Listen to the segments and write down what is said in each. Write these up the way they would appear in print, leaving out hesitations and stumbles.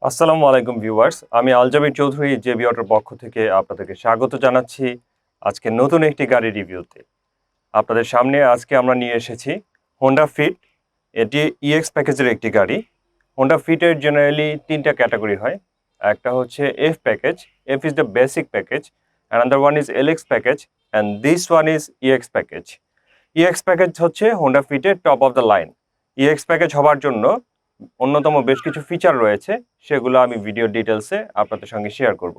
আসসালামু আলাইকুম ভিউয়ার্স, আমি আলজামির চৌধুরী জেবি অটোর পক্ষ থেকে আপনাদেরকে স্বাগত জানাচ্ছি আজকে নতুন একটি গাড়ি রিভিউতে। আপনাদের সামনে আজকে আমরা নিয়ে এসেছি হোন্ডা ফিট। এটি ইএক্স প্যাকেজের একটি গাড়ি। হোন্ডা ফিটের জেনারেলি ৩টা ক্যাটাগরি হয়। একটা হচ্ছে F package, F is the basic package, another one is LX package and this one is EX package. EX package হচ্ছে হোন্ডা ফিটের top of the line. EX package হবার জন্য অন্যতম বেশ কিছু ফিচার রয়েছে, সেগুলো আমি ভিডিও ডিটেলসে আপনাদের সঙ্গে শেয়ার করব।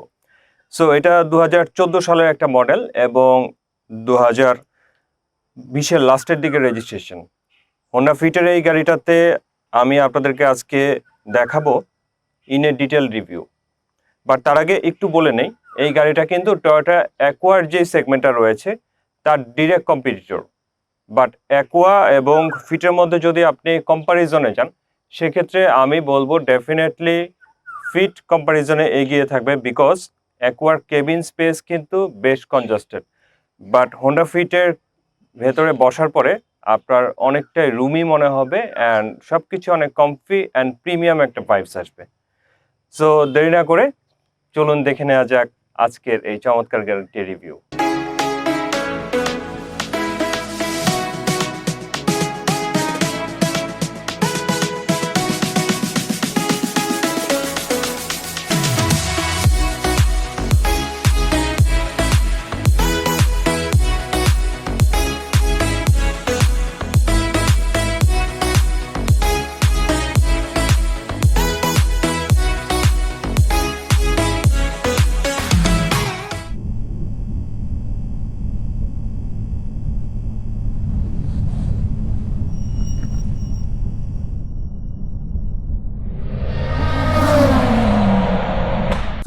সো এটা ২০১৪ সালের একটা মডেল এবং ২০২০-এর লাস্টের দিকে রেজিস্ট্রেশন। হোন্ডা ফিটের এই গাড়িটাতে আমি আপনাদেরকে আজকে দেখাবো in a detail review. But তার আগে একটু বলে নেই, এই গাড়িটা কিন্তু টয়োটা অ্যাকোয়ার যে সেগমেন্টটা রয়েছে তার ডিরেক্ট কম্পিটিটর। বাট অ্যাকোয়া এবং ফিটের মধ্যে যদি আপনি কম্প্যারিজনে যান, সেক্ষেত্রে আমি বলবো ডেফিনেটলি ফিট কম্প্যারিজনে এগিয়ে থাকবে, বিকজ অ্যাকোয়ার কেবিন স্পেস কিন্তু বেশ কনজাস্টেড। বাট হোন্ডা ফিটের ভেতরে বসার পরে আপনার অনেকটাই রুমি মনে হবে অ্যান্ড সব কিছু অনেক কমফি অ্যান্ড প্রিমিয়াম একটা ভাইবস আসবে। সো দেরি না করে চলুন দেখে নেওয়া যাক আজকের এই চমৎকার গাড়িটির রিভিউ।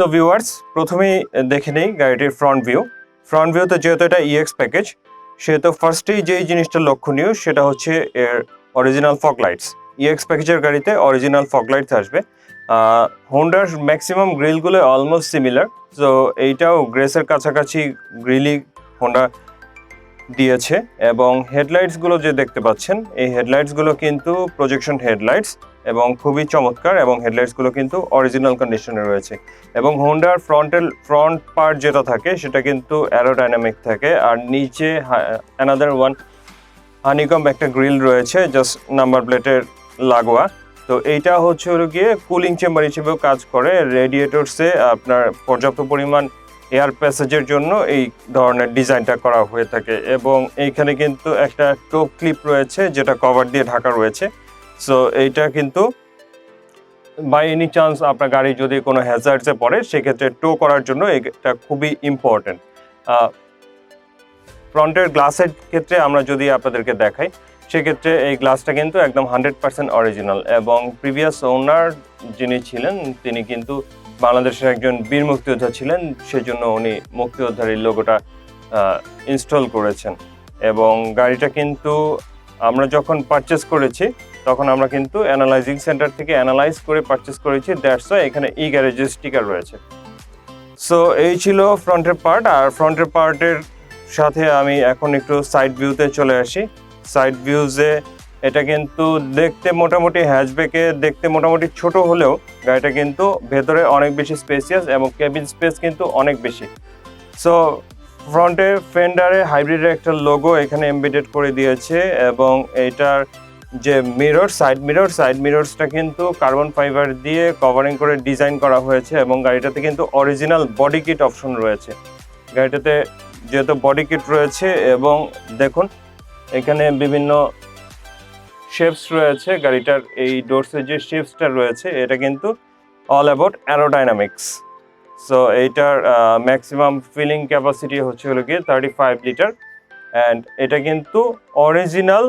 তো ভিউয়ার্স, প্রথমেই দেখে নেই গাড়িটির ফ্রন্ট ভিউ। ফ্রন্ট ভিউতে যেহেতু এটা ইএক্স প্যাকেজ, সেহেতু ফার্স্টেই যেই জিনিসটা লক্ষণীয় সেটা হচ্ছে এর অরিজিনাল ফগ লাইটস। ইএক্স প্যাকেজের গাড়িতে অরিজিনাল ফগ লাইটস আসবে। হোন্ডার ম্যাক্সিমাম গ্রিলগুলো অলমোস্ট সিমিলার, সো এইটাও গ্রেসের কাছাকাছি গ্রিলই হোন্ডা দিয়েছে। এবং হেডলাইটসগুলো যে দেখতে পাচ্ছেন, এই হেডলাইটসগুলো কিন্তু প্রজেকশন হেডলাইটস এবং খুবই চমৎকার, এবং হেডলাইটসগুলো কিন্তু অরিজিনাল কন্ডিশনে রয়েছে। এবং হোন্ডার ফ্রন্ট পার্ট যেটা থাকে সেটা কিন্তু অ্যারোডাইনামিক থাকে, আর নিচে অ্যানাদার ওয়ান হানিকম একটা গ্রিল রয়েছে জাস্ট নাম্বার প্লেটের লাগোয়া। তো এইটা হচ্ছে হলো গিয়ে কুলিং চেম্বার হিসেবেও কাজ করে। রেডিয়েটরসে আপনার পর্যাপ্ত পরিমাণ এয়ার প্যাসেজের জন্য এই ধরনের ডিজাইনটা করা হয়ে থাকে। এবং এইখানে কিন্তু একটা টো ক্লিপ রয়েছে যেটা কভার দিয়ে ঢাকা রয়েছে। সো এইটা কিন্তু বাই এনি চান্স আপনার গাড়ি যদি কোনো হ্যাজার্ডসে পড়ে, সেক্ষেত্রে টো করার জন্য এটা খুবই ইম্পর্টেন্ট। ফ্রন্টের গ্লাসের ক্ষেত্রে আমরা যদি আপনাদেরকে দেখাই, সেক্ষেত্রে এই গ্লাসটা কিন্তু একদম 100% অরিজিনাল। এবং প্রিভিয়াস ওনার যিনি ছিলেন তিনি কিন্তু বাংলাদেশের একজন বীর মুক্তিযোদ্ধা ছিলেন, সেজন্য উনি মুক্তিযোদ্ধার লোগোটা ইনস্টল করেছেন। এবং গাড়িটা কিন্তু আমরা যখন পারচেস করেছি তখন আমরা কিন্তু অ্যানালাইজিং সেন্টার থেকে অ্যানালাইজ করে পারচেস করেছি, দ্যাটস ওয়াই এখানে ই গ্যারেজের স্টিকার রয়েছে। সো এই ছিল ফ্রন্টের পার্ট। আর ফ্রন্টের পার্টের সাথে আমি এখন একটু সাইড ভিউতে চলে আসি। সাইড ভিউজে এটা কিন্তু দেখতে মোটামুটি হ্যাচব্যাকে দেখতে মোটামুটি ছোট হলেও গাড়িটা কিন্তু ভেতরে অনেক বেশি স্পেসিয়াস এবং কেবিন স্পেস কিন্তু অনেক বেশি। সো ফ্রন্টে ফেন্ডারে হাইব্রিডের একটা লোগো এখানে এমবেডেড করে দিয়েছে। এবং এইটার যে সাইড মিররসটা কিন্তু কার্বন ফাইবার দিয়ে কভারিং করে ডিজাইন করা হয়েছে। এবং গাড়িটাতে কিন্তু অরিজিনাল বডি কিট অপশন রয়েছে। গাড়িটাতে যেহেতু বডি কিট রয়েছে, এবং দেখুন এখানে বিভিন্ন শেপস রয়েছে। গাড়িটার এই ডোরসের যে শেপসটা রয়েছে এটা কিন্তু অল অ্যাবাউট অ্যারোডাইনামিক্স। সো এইটার ম্যাক্সিমাম ফিলিং ক্যাপাসিটি হচ্ছে হলো গিয়ে 35 লিটার। অ্যান্ড এটা কিন্তু অরিজিনাল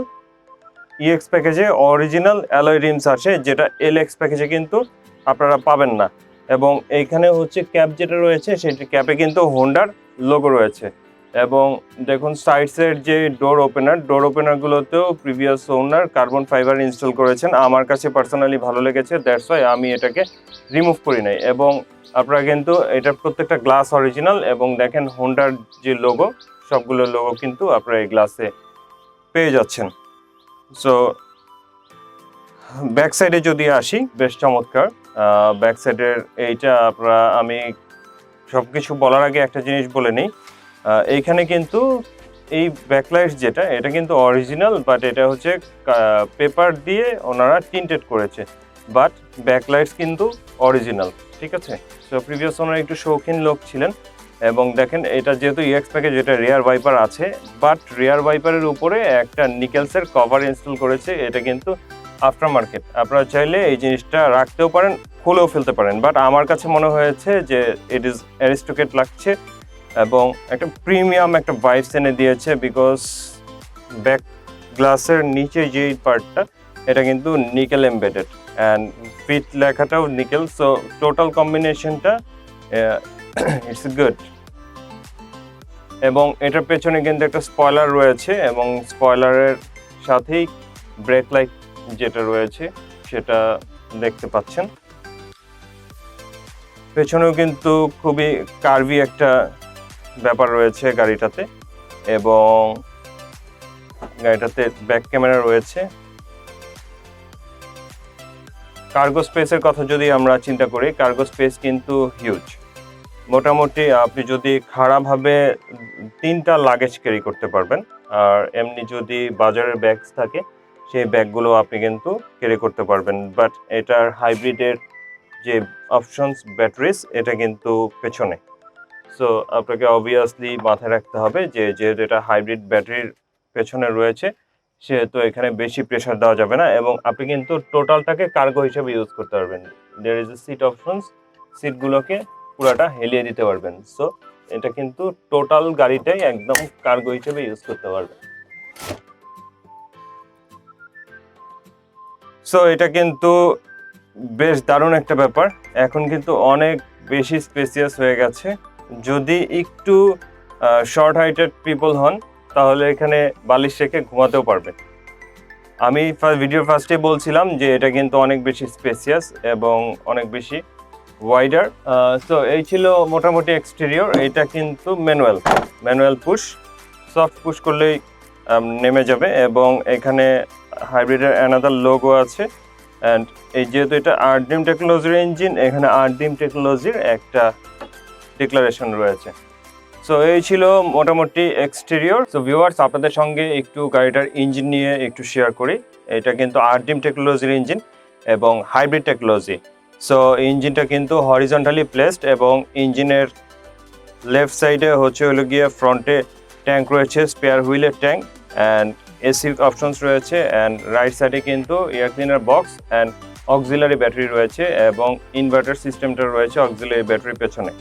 ইএক্স প্যাকেজে অরিজিনাল অ্যালয় রিমস আছে, যেটা এলএক্স প্যাকেজে কিন্তু আপনারা পাবেন না। এবং এইখানে হচ্ছে ক্যাপ যেটা রয়েছে, সেটি ক্যাপে কিন্তু হোন্ডার লোগো রয়েছে। এবং দেখুন সাইডসের যে ডোর ওপেনারগুলোতেও প্রিভিয়াস ওনার কার্বন ফাইবার ইনস্টল করেছেন। আমার কাছে পার্সোনালি ভালো লেগেছে, দ্যাটস ওয়াই আমি এটাকে রিমুভ করি নাই। এবং আপনারা কিন্তু এটার প্রত্যেকটা গ্লাস অরিজিনাল, এবং দেখেন হোন্ডার যে লোগো, সবগুলো লোগো কিন্তু আপনারা এই গ্লাসে পেয়ে যাচ্ছেন। সো ব্যাক সাইডে যদি আসি, বেশ চমৎকার। ব্যাক সাইডের এইটা আপনারা আমি সব কিছু বলার আগে একটা জিনিস বলে নিই, এইখানে কিন্তু এই ব্যাকলাইটস যেটা এটা কিন্তু অরিজিনাল, বাট এটা হচ্ছে পেপার দিয়ে ওনারা টিন্টেড করেছে, বাট ব্যাকলাইটস কিন্তু অরিজিনাল, ঠিক আছে। সো প্রিভিয়াস ওনার একটু শৌখিন লোক ছিলেন, এবং দেখেন এটা যেহেতু ইএক্স প্যাকেজ, এটা রিয়ার ওয়াইপার আছে, বাট রিয়ার ওয়াইপারের উপরে একটা নিকেলসের কভার ইনস্টল করেছে। এটা কিন্তু আফটার মার্কেট, আপনারা চাইলে এই জিনিসটা রাখতেও পারেন, খুলেও ফেলতে পারেন, বাট আমার কাছে মনে হয়েছে যে ইট ইজ অ্যারিস্টোক্রেট লাগছে এবং একটা প্রিমিয়াম একটা ভাইবস এনে দিয়েছে, বিকজ ব্যাক গ্লাসের নিচে যে পার্টটা এটা কিন্তু নিকেল এমবেডেড অ্যান্ড ফিট লেখাটাও নিকেল, সো টোটাল কম্বিনেশনটা ইটস গুড। এবং এটার পেছনে কিন্তু একটা স্পয়লার রয়েছে, এবং স্পয়লারের সাথেই ব্রেক লাইট যেটা রয়েছে সেটা দেখতে পাচ্ছেন। পেছনেও কিন্তু খুবই কার্ভি একটা ব্যাপার রয়েছে গাড়িটাতে, এবং গাড়িটাতে ব্যাক ক্যামেরা রয়েছে। কার্গো স্পেসের কথা যদি আমরা চিন্তা করি, কার্গো স্পেস কিন্তু হিউজ। মোটামুটি আপনি যদি খারাপভাবে 3টা লাগেজ ক্যারি করতে পারবেন, আর এমনি যদি বাজারের ব্যাগস থাকে সেই ব্যাগগুলো আপনি কিন্তু ক্যারি করতে পারবেন। বাট এটার হাইব্রিডের যে অপশনস ব্যাটারিজ এটা কিন্তু পেছনে, সো আপনাকে অবভিয়াসলি মাথায় রাখতে হবে যে যেহেতু এটা হাইব্রিড ব্যাটারির পেছনে রয়েছে, সেহেতু এখানে বেশি প্রেশার দেওয়া যাবে না, এবং আপনি কিন্তু টোটালটাকে কার্গো হিসেবে ইউজ করতে পারবেন। There is a seat options, সিটগুলোকে পুরাটা হেলিয়ে দিতে পারবেন। সো এটা কিন্তু টোটাল গাড়িটাই একদম কার্গো হিসেবে ইউজ করতে পারবেন। সো এটা কিন্তু বেশ দারুণ একটা ব্যাপার। এখন কিন্তু অনেক বেশি স্পেসিয়াস হয়ে গেছে। যদি একটু শর্ট হাইটেড পিপল হন তাহলে এখানে বালিশ রেখে ঘুমাতেও পারবেন। আমি ভিডিওর ফার্স্টে বলছিলাম যে এটা কিন্তু অনেক বেশি স্পেসিয়াস এবং অনেক বেশি ওয়াইডার। সো এই ছিল মোটামুটি এক্সটেরিয়র। এটা কিন্তু ম্যানুয়াল পুশ, সফট পুশ করলেই নেমে যাবে, এবং এখানে হাইব্রিডের অ্যানাদার লোগো আছে। অ্যান্ড এই যেহেতু এটা আরডিএম টেকনোলজির ইঞ্জিন, এখানে আরডিএম টেকনোলজির একটা ডিক্লারেশন রয়েছে। সো এই ছিল মোটামুটি এক্সটেরিয়র। সো ভিউয়ার্স, আপনাদের সঙ্গে একটু গাড়িটার ইঞ্জিন নিয়ে একটু শেয়ার করি। এটা কিন্তু আরডিএম টেকনোলজির ইঞ্জিন এবং হাইব্রিড টেকনোলজি। সো ইঞ্জিনটা কিন্তু হরিজন্টালি প্লেসড, এবং ইঞ্জিনের লেফট সাইডে হলো গিয়ে ফ্রন্টে ট্যাঙ্ক রয়েছে, স্পেয়ার হুইলের ট্যাঙ্ক, অ্যান্ড এসি অপশনস রয়েছে, অ্যান্ড রাইট সাইডে কিন্তু air cleaner box and auxiliary battery রয়েছে, এবং ইনভার্টার সিস্টেমটা রয়েছে অক্সিলারি ব্যাটারির পেছনে।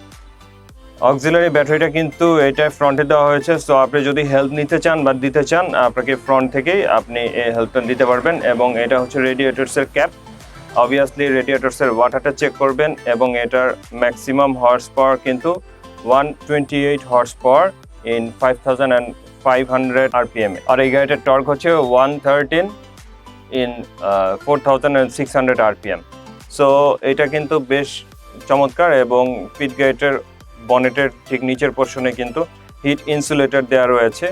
অক্সিলারি ব্যাটারিটা কিন্তু এটা ফ্রন্টে দেওয়া হয়েছে, সো আপনি যদি হেল্প নিতে চান বা দিতে চান, আপনাকে ফ্রন্ট থেকেই আপনি এই হেল্পটা দিতে পারবেন। এবং এটা হচ্ছে রেডিয়েটরসের ক্যাপ, অবভিয়াসলি রেডিয়েটরসের ওয়াটারটা চেক করবেন, এবং এটার ম্যাক্সিমাম হর্স পাওয়ার কিন্তু 128 হর্স পাওয়ার ইন 5500 আরপিএম, আর এই গাড়িটার টর্ক হচ্ছে 113 ইন 4600 আরপিএম। সো এটা কিন্তু বেশ চমৎকার, এবং পিট গাড়িটার বনেটের ঠিক নিচের পোর্শনে কিন্তু হিট ইনসুলেটর দেওয়া রয়েছে,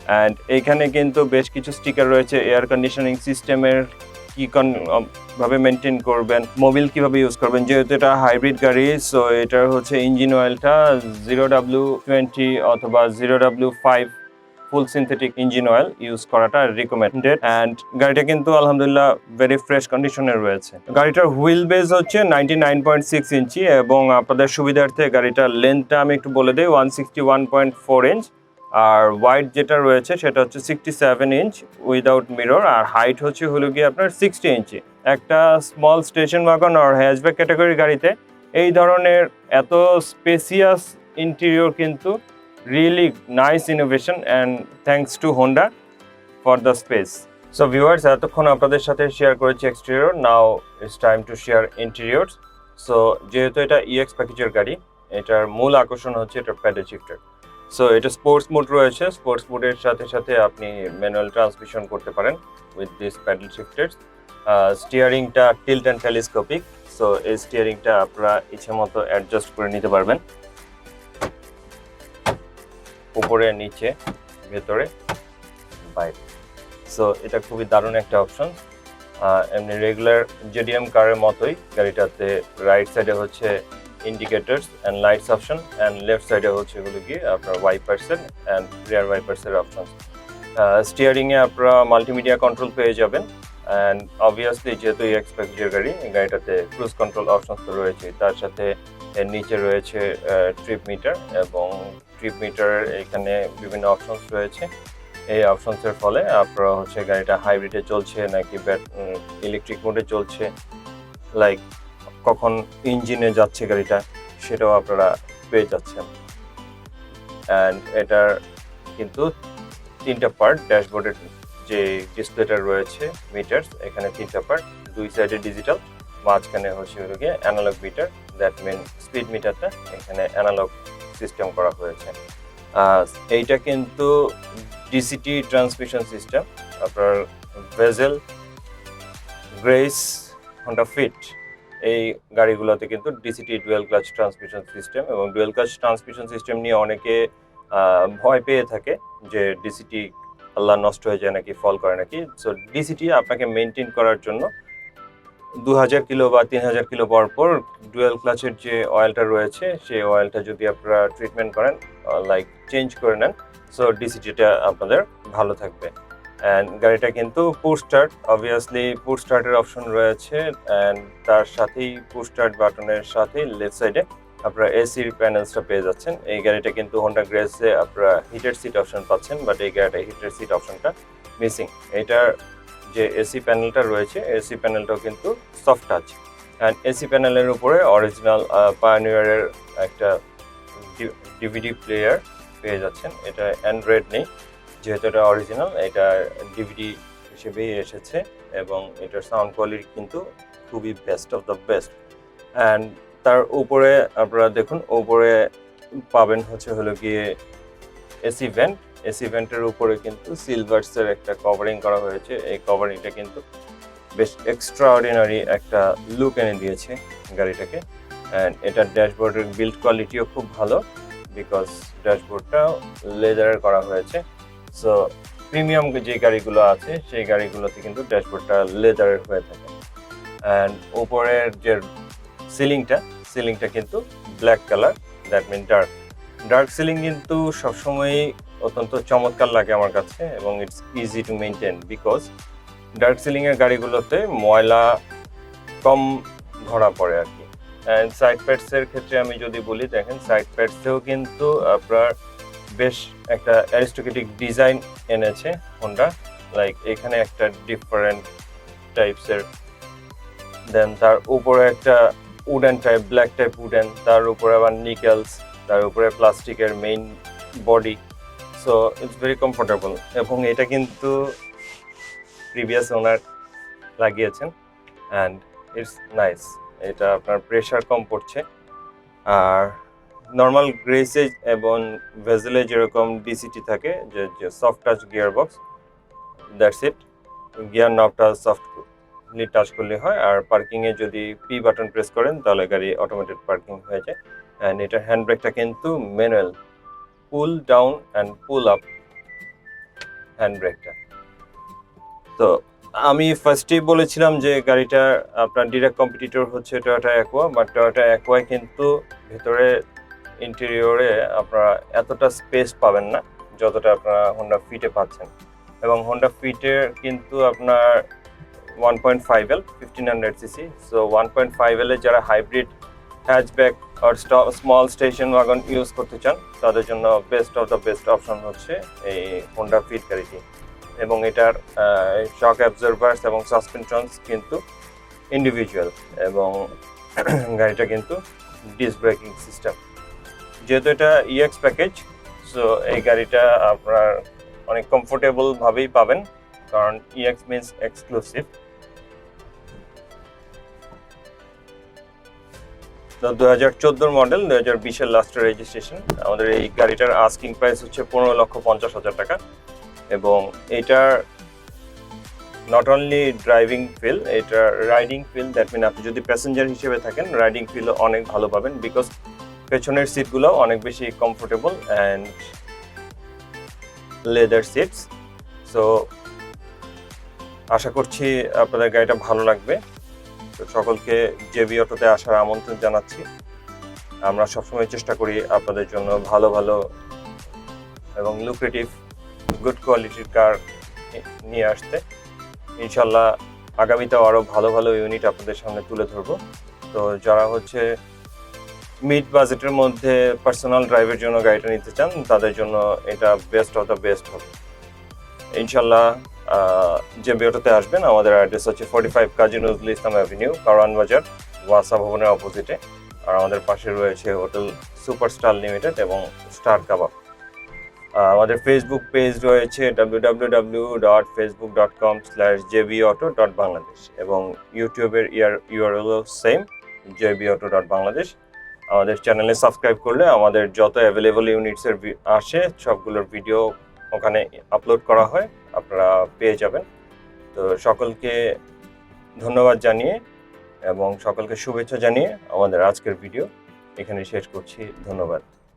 অ্যান্ড এইখানে কিন্তু বেশ কিছু স্টিকার রয়েছে এয়ার কন্ডিশনিং সিস্টেমের কি ভাবে মেনটেন করবেন, মোবিল কিভাবে ইউজ করবেন। যেহেতু এটা হাইব্রিড গাড়ি, সো এটার হচ্ছে ইঞ্জিন অয়েলটা 0W20 অথবা 0W5 ফুল সিনথেটিক ইঞ্জিন অয়েল ইউজ করাটা রিকমেন্ডেড। অ্যান্ড গাড়িটা কিন্তু আলহামদুলিল্লাহ ভেরি ফ্রেশ কন্ডিশনের রয়েছে। গাড়িটার হুইল বেজ হচ্ছে 99.6 ইঞ্চি, এবং আপনাদের সুবিধার্থে গাড়িটার লেন্থটা আমি একটু বলে দিই, 161.4 ইঞ্চ, আর ওয়াইড যেটা রয়েছে সেটা হচ্ছে 67 ইঞ্চ উইদাউট মিরর, আর হাইট হলো গিয়ে আপনার 60 ইঞ্চি। একটা স্মল স্টেশন ওয়াগন আর হ্যাচব্যাক ক্যাটাগরি গাড়িতে এই ধরনের এত স্পেসিয়াস ইন্টেরিয়র কিন্তু really nice innovation, and thanks to Honda for the space. So viewers, এতক্ষণ আপনাদের সাথে শেয়ার করেছি exterior, now it's time to share interior. So যেহেতু এটা ইএক্স প্যাকেজের গাড়ি, এটার মূল আকর্ষণ হচ্ছে এটা প্যাডেল শিফটার। সো এটা স্পোর্টস মোড রয়েছে, স্পোর্টস মোডের সাথে সাথে আপনি ম্যানুয়াল ট্রান্সমিশন করতে পারেন উইথ দিস প্যাডেল শিফটার্স। স্টিয়ারিংটা টিল্ট অ্যান্ড টেলিস্কোপিক, সো এই স্টিয়ারিংটা আপনারা ইচ্ছে মতো অ্যাডজাস্ট করে নিতে পারবেন, উপরে, নিচে, ভেতরে, বাইরে। সো এটা খুবই দারুণ একটা অপশন। এমনি রেগুলার জেডিএম কারের মতোই গাড়িটাতে রাইট সাইডে হচ্ছে indicators and lights option and left সাইডে হচ্ছে এগুলো কি আপনার ওয়াইপার্সের অ্যান্ড রিয়ার ওয়াইপার্সের অপশন। স্টিয়ারিংয়ে আপনারা মাল্টিমিডিয়া কন্ট্রোল পেয়ে যাবেন অ্যান্ড অবভিয়াসলি যেহেতু এক্সপেক্টের গাড়ি, গাড়িটাতে ক্রুজ কন্ট্রোল অপশন তো রয়েছে, তার সাথে এর নিচে রয়েছে ট্রিপ মিটার এবং ট্রিপ মিটারের এখানে বিভিন্ন অপশনস রয়েছে। এই অপশনসের ফলে আপনারা হচ্ছে গাড়িটা হাইব্রিডে চলছে নাকি ইলেকট্রিক মোডে চলছে, লাইক কখন ইঞ্জিনে যাচ্ছে গাড়িটা, সেটাও আপনারা পেয়ে যাচ্ছেন। অ্যান্ড এটার কিন্তু তিনটা পার্ট, ড্যাশবোর্ডের যে ডিসপ্লেটা রয়েছে মিটার, এখানে তিনটা পার্ট, দুই সাইডে ডিজিটাল, মাঝখানে হচ্ছে গিয়ে analog meter, that mean speed মিটারটা এখানে অ্যানালগ সিস্টেম করা হয়েছে। এইটা কিন্তু ডিসিটি ট্রান্সমিশন সিস্টেম। আপনার ভেজেল, গ্রেস, হন্ডা ফিট এই গাড়িগুলোতে কিন্তু DCT dual clutch transmission system, এবং ডুয়েল ক্লাচ ট্রান্সমিশন সিস্টেম নিয়ে অনেকে ভয় পেয়ে থাকে যে ডিসিটি আল্লাহ নষ্ট হয়ে যায় নাকি, ফল করে নাকি। সো ডিসিটি আপনাকে মেনটেন করার জন্য 2000 কিলো বা 3000 কিলো পর পর ডুয়েল ক্লাচের যে অয়েলটা রয়েছে সেই অয়েলটা যদি আপনারা ট্রিটমেন্ট করেন, লাইক চেঞ্জ করে নেন, সো ডিসিটিটা আপনাদের ভালো থাকবে। অ্যান্ড গাড়িটা কিন্তু পুশ স্টার্ট, অবভিয়াসলি পুশ স্টার্টের অপশন রয়েছে, অ্যান্ড তার সাথেই পুশ স্টার্ট বাটনের সাথেই লেফট সাইডে আপনারা এসির প্যানেলসটা পেয়ে যাচ্ছেন। এই গাড়িটা কিন্তু হোন্ডা গ্রেসে আপনারা হিটের সিট অপশন পাচ্ছেন, বাট এই গাড়িটা হিটের সিট অপশনটা মিসিং। এটার যে এসি প্যানেলটা রয়েছে, এসি প্যানেলটাও কিন্তু সফট টাচ, অ্যান্ড এসি প্যানেলের উপরে অরিজিনাল পায়োনিয়ারের একটা ডিভিডি প্লেয়ার পেয়ে যাচ্ছেন। এটা অ্যান্ড্রয়েড নেই, যেহেতু এটা অরিজিনাল, এটা ডিভিডি হিসেবেই এসেছে, এবং এটার সাউন্ড কোয়ালিটি কিন্তু খুবই best of the best. And তার উপরে আপনারা দেখুন, উপরে পাবেন হলো গিয়ে এসি ভেন্ট। এসি ভেন্টের উপরে কিন্তু সিলভার্সের একটা কভারিং করা হয়েছে। এই কভারিংটা কিন্তু বেশ এক্সট্রাঅর্ডিনারি একটা লুক এনে দিয়েছে গাড়িটাকে। অ্যান্ড এটার ড্যাশবোর্ডের বিল্ড কোয়ালিটিও খুব ভালো, বিকজ ড্যাশবোর্ডটাও লেদারের করা হয়েছে। সো প্রিমিয়াম যে গাড়িগুলো আছে সেই গাড়িগুলোতে কিন্তু ড্যাশবোর্ডটা লেদারের হয়ে থাকে। অ্যান্ড উপরের যে সিলিংটা কিন্তু black colour, that mean dark ceiling কিন্তু সবসময়ই অত্যন্ত চমৎকার লাগে আমার কাছে, এবং it's easy to maintain, because dark সিলিংয়ের গাড়িগুলোতে ময়লা কম ধরা পড়ে আর কি। অ্যান্ড সাইড প্যাডসের ক্ষেত্রে আমি যদি বলি, দেখেন সাইড প্যাডসেও কিন্তু আপনার বেশ একটা অ্যারিস্টোক্রেটিক ডিজাইন এনেছে হোন্ডা, লাইক এখানে একটা ডিফারেন্ট টাইপসের, দেন তার উপরে একটা wooden type, black type wooden, তার উপরে আবার নিকেলস, তার উপরে প্লাস্টিকের main body. So it's very comfortable, এবং এটা কিন্তু প্রিভিয়াস ওনার লাগিয়েছেন, অ্যান্ড ইটস নাইস। এটা আপনার প্রেশার কম পড়ছে। আর নর্মাল গ্রেসে এবং ভেজেলে যেরকম ডিসিটি থাকে, যে soft touch gearbox, that's it. Gear নবটা সফটলি টাচ করলে হয়, আর পার্কিংয়ে যদি পি বাটন প্রেস করেন তাহলে গাড়ি অটোমেটেড পার্কিং হয়ে যায়। অ্যান্ড এটার হ্যান্ড ব্রেকটা কিন্তু manual, pull down and pull up hand ব্রেকটা। তো আমি ফার্স্টেই বলেছিলাম যে গাড়িটা আপনার ডিরেক্ট কম্পিটিটর হচ্ছে টয়োটা অ্যাকোয়া, বাট টয়োটা অ্যাকোয়ায় কিন্তু ভেতরে ইন্টেরিয়রে আপনারা এতটা স্পেস পাবেন না যতটা আপনারা হোন্ডা ফিটে পাচ্ছেন। এবং হোন্ডা ফিটের কিন্তু আপনার 1.5L 1500 সিসি, সো 1.5L এ যারা হাইব্রিড হ্যাচব্যাক আর স্মল স্টেশন ওয়াগন ইউজ করতে চান তাদের জন্য best of the best option হচ্ছে এই হোন্ডা ফিট গাড়িটি। এবং এটার শক অ্যাবজর্ভার্স এবং সাসপেনশনস কিন্তু ইন্ডিভিজুয়াল, এবং গাড়িটা কিন্তু ডিস্ক ব্রেকিং সিস্টেম। যেহেতু এটা ইএক্স প্যাকেজ, সো এই গাড়িটা আপনার অনেক কমফোর্টেবলভাবেই পাবেন, কারণ ইএক্স মিনস এক্সক্লুসিভ। তো 2014 মডেল, 2020-এর লাস্টের রেজিস্ট্রেশন। আমাদের এই গাড়িটার আস্কিং প্রাইস হচ্ছে 15,50,000 টাকা, এবং এটার নট অনলি ড্রাইভিং ফিল, এটা রাইডিং ফিল, দ্যাট মিন আপনি যদি প্যাসেঞ্জার হিসেবে থাকেন রাইডিং ফিল অনেক ভালো পাবেন, বিকজ পেছনের সিটগুলো অনেক বেশি comfortable and leather seats. So আশা করছি আপনাদের গাড়িটা ভালো লাগবে। তো সকলকে জেবি অটোতে আসার আমন্ত্রণ জানাচ্ছি। আমরা সবসময় চেষ্টা করি আপনাদের জন্য ভালো ভালো এবং লুক্রেটিভ গুড কোয়ালিটির কার নিয়ে আসতে। ইনশাল্লাহ আগামীতেও আরও ভালো ভালো ইউনিট আপনাদের সামনে তুলে ধরবো। তো যারা হচ্ছে মিড বাজেটের মধ্যে পার্সোনাল ড্রাইভের জন্য গাড়িটা নিতে চান, তাদের জন্য এটা বেস্ট অফ দ্য বেস্ট হবে। ইনশাল্লাহ জেবি অটোতে আসবেন। আমাদের অ্যাড্রেস হচ্ছে 45 কাজী নজরুল ইসলাম অ্যাভিনিউ, কারওয়ান বাজার, ওয়াসা ভবনের অপোজিটে। আর আমাদের পাশে রয়েছে হোটেল সুপারস্টার লিমিটেড এবং স্টার কাবাব। আমাদের ফেসবুক পেজ রয়েছে www.facebook.com/jbauto.bangladesh এবং ইউটিউবের ইউআরএল সেম jbauto.bangladesh। আমাদের চ্যানেলে সাবস্ক্রাইব করলে আমাদের যত অ্যাভেলেবল ইউনিটসের আসে সবগুলোর ভিডিও ওখানে আপলোড করা হয়, আপনারা পেয়ে যাবেন। তো সকলকে ধন্যবাদ জানিয়ে এবং সকলকে শুভেচ্ছা জানিয়ে আমাদের আজকের ভিডিও এখানে শেষ করছি। ধন্যবাদ।